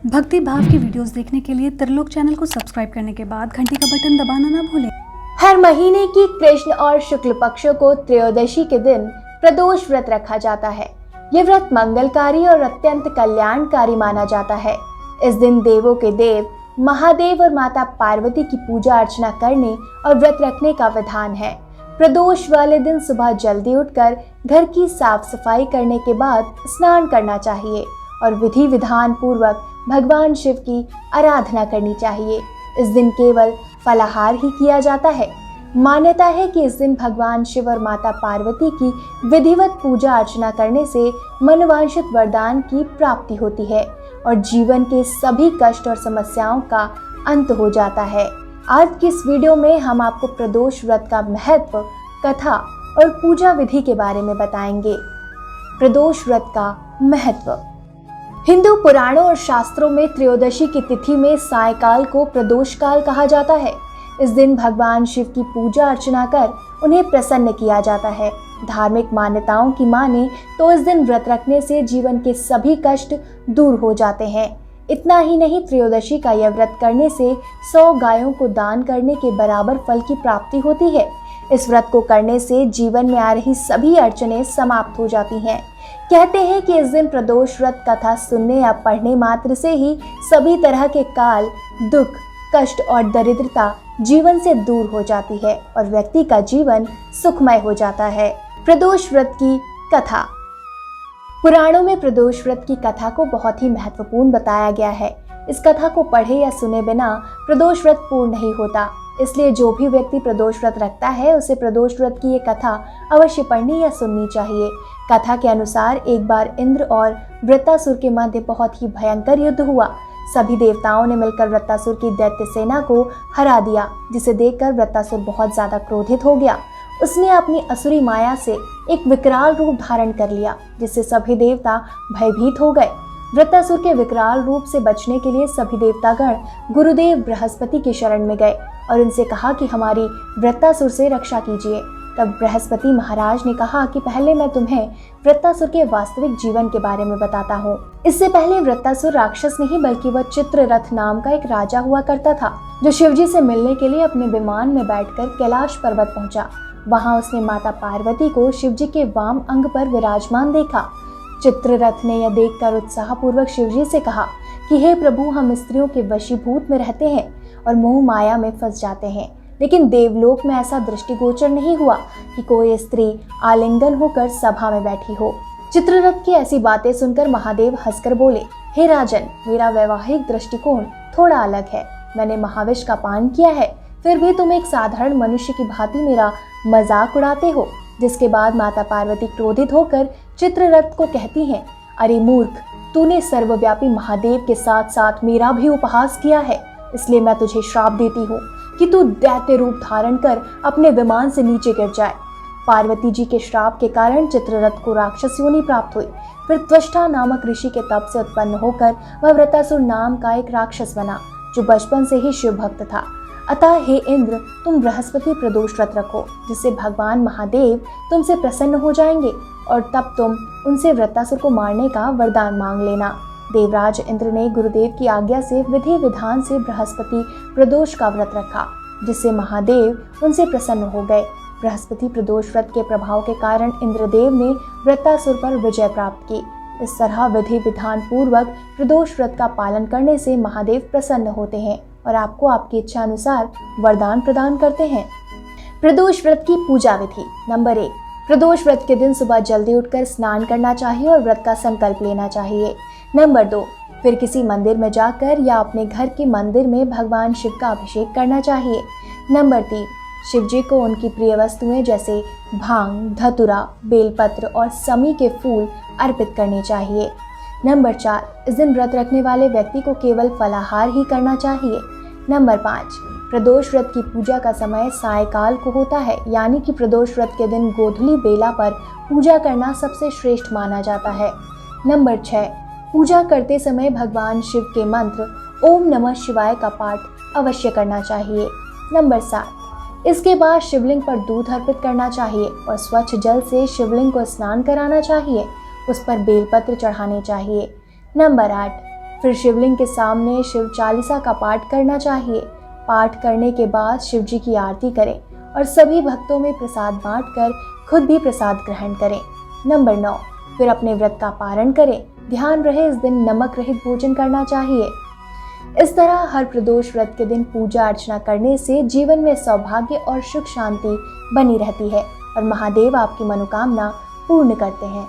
भक्ति भाव की वीडियोस देखने के लिए त्रिलोक चैनल को सब्सक्राइब करने के बाद घंटी का बटन दबाना ना भूलें। हर महीने की कृष्ण और शुक्ल पक्षों को त्रयोदशी के दिन प्रदोष व्रत रखा जाता है। ये व्रत मंगलकारी और अत्यंत कल्याणकारी माना जाता है। इस दिन देवों के देव महादेव और माता पार्वती की पूजा अर्चना करने और व्रत रखने का विधान है। प्रदोष वाले दिन सुबह जल्दी उठकर घर की साफ सफाई करने के बाद स्नान करना चाहिए और विधि विधान पूर्वक भगवान शिव की आराधना करनी चाहिए। इस दिन केवल फलाहार ही किया जाता है। मान्यता है कि इस दिन भगवान शिव और माता पार्वती की विधिवत पूजा अर्चना करने से मनवांछित वरदान की प्राप्ति होती है और जीवन के सभी कष्ट और समस्याओं का अंत हो जाता है। आज की इस वीडियो में हम आपको प्रदोष व्रत का महत्व, कथा और पूजा विधि के बारे में बताएंगे। प्रदोष व्रत का महत्व। हिंदू पुराणों और शास्त्रों में त्रयोदशी की तिथि में सायकाल को प्रदोष काल कहा जाता है। इस दिन भगवान शिव की पूजा अर्चना कर उन्हें प्रसन्न किया जाता है। धार्मिक मान्यताओं की माने तो इस दिन व्रत रखने से जीवन के सभी कष्ट दूर हो जाते हैं। इतना ही नहीं, त्रयोदशी का यह व्रत करने से 100 गायों को दान करने के बराबर फल की प्राप्ति होती है। इस व्रत को करने से जीवन में आ रही सभी अड़चनें समाप्त हो जाती हैं। कहते हैं कि इस दिन प्रदोष व्रत कथा सुनने या पढ़ने मात्र से ही सभी तरह के काल, दुख, कष्ट और दरिद्रता जीवन से दूर हो जाती है और व्यक्ति का जीवन सुखमय हो जाता है। प्रदोष व्रत की कथा। पुराणों में प्रदोष व्रत की कथा को बहुत ही महत्वपूर्ण बताया गया है। इस कथा को पढ़े या सुने बिना प्रदोष व्रत पूर्ण नहीं होता। इसलिए जो भी व्यक्ति प्रदोष व्रत रखता है उसे प्रदोष व्रत की ये कथा अवश्य पढ़नी या सुननी चाहिए। कथा के अनुसार एक बार इंद्र और वृत्तासुर के मध्य बहुत ही भयंकर युद्ध हुआ। सभी देवताओं ने मिलकर वृत्तासुर की दैत्य सेना को हरा दिया, जिसे देखकर वृत्तासुर बहुत ज्यादा क्रोधित हो गया। उसने अपनी असुरी माया से एक विकराल रूप धारण कर लिया, जिससे सभी देवता भयभीत हो गए। वृत्तासुर के विकराल रूप से बचने के लिए सभी देवतागण गुरुदेव बृहस्पति की शरण में गए और उनसे कहा कि हमारी वृत्तासुर से रक्षा कीजिए। तब बृहस्पति महाराज ने कहा कि पहले मैं तुम्हें वृत्तासुर के वास्तविक जीवन के बारे में बताता हूँ। इससे पहले वृत्तासुर राक्षस नहीं बल्कि वह चित्ररथ नाम का एक राजा हुआ करता था, जो शिवजी से मिलने के लिए अपने विमान में बैठकर कैलाश पर्वत पहुंचा। वहां उसने माता पार्वती को शिवजी के वाम अंग पर विराजमान देखा। चित्ररथ ने यह देखकर उत्साहपूर्वक शिवजी से कहा कि हे प्रभु, हम स्त्रियों के वशीभूत में रहते हैं और मोह माया में फंस जाते हैं, लेकिन देवलोक में ऐसा दृष्टिगोचर नहीं हुआ कि कोई स्त्री आलिंगन होकर सभा में बैठी हो। चित्ररथ की ऐसी बातें सुनकर महादेव हंसकर बोले, हे राजन, मेरा वैवाहिक दृष्टिकोण थोड़ा अलग है। मैंने महाविष का पान किया है, फिर भी तुम एक साधारण मनुष्य की भांति मेरा मजाक उड़ाते हो। जिसके बाद माता पार्वती क्रोधित होकर चित्ररथ को कहती हैं, अरे मूर्ख, तूने सर्वव्यापी महादेव के साथ साथ मेरा भी उपहास किया है, इसलिए मैं तुझे श्राप देती हूँ कि तू दैत्य रूप धारण कर अपने विमान से नीचे गिर जाए। पार्वती जी के श्राप के कारण चित्ररथ को राक्षस योनि प्राप्त हुई। फिर त्वष्टा नामक ऋषि के तप से उत्पन्न होकर वह वृत्तासुर नाम का एक राक्षस बना, जो बचपन से ही शिव भक्त था। अतः हे इंद्र, तुम बृहस्पति प्रदोष व्रत रखो, जिससे भगवान महादेव तुमसे प्रसन्न हो जाएंगे और तब तुम उनसे वृत्तासुर को मारने का वरदान मांग लेना। देवराज इंद्र ने गुरुदेव की आज्ञा से विधि विधान से बृहस्पति प्रदोष का व्रत रखा, जिससे महादेव उनसे प्रसन्न हो गए। बृहस्पति प्रदोष व्रत के प्रभाव के कारण इंद्रदेव ने वृत्तासुर पर विजय प्राप्त की। इस तरह विधि विधान पूर्वक प्रदोष व्रत का पालन करने से महादेव प्रसन्न होते हैं और आपको आपकी इच्छा अनुसार वरदान प्रदान करते हैं। प्रदोष व्रत की पूजा विधि। नंबर 1, प्रदोष व्रत के दिन सुबह जल्दी उठकर स्नान करना चाहिए और व्रत का संकल्प लेना चाहिए। नंबर 2, फिर किसी मंदिर में जाकर या अपने घर के मंदिर में भगवान शिव का अभिषेक करना चाहिए। नंबर 3, शिव जी को उनकी प्रिय वस्तुएं जैसे भांग, धतुरा, बेलपत्र और समी के फूल अर्पित करने चाहिए। नंबर 4, इस दिन व्रत रखने वाले व्यक्ति को केवल फलाहार ही करना चाहिए। नंबर 5, प्रदोष व्रत की पूजा का समय सायकाल को होता है, यानी कि प्रदोष व्रत के दिन गोधूली बेला पर पूजा करना सबसे श्रेष्ठ माना जाता है। नंबर 6, पूजा करते समय भगवान शिव के मंत्र ओम नमः शिवाय का पाठ अवश्य करना चाहिए। नंबर 7, इसके बाद शिवलिंग पर दूध अर्पित करना चाहिए और स्वच्छ जल से शिवलिंग को स्नान कराना चाहिए। उस पर बेलपत्र चढ़ाने चाहिए। नंबर 8, फिर शिवलिंग के सामने शिव चालीसा का पाठ करना चाहिए। पाठ करने के बाद शिव जी की आरती करें और सभी भक्तों में प्रसाद बांटकर खुद भी प्रसाद ग्रहण करें। नंबर 9, फिर अपने व्रत का पारण करें। ध्यान रहे इस दिन नमक रहित भोजन करना चाहिए। इस तरह हर प्रदोष व्रत के दिन पूजा अर्चना करने से जीवन में सौभाग्य और सुख शांति बनी रहती है और महादेव आपकी मनोकामना पूर्ण करते हैं।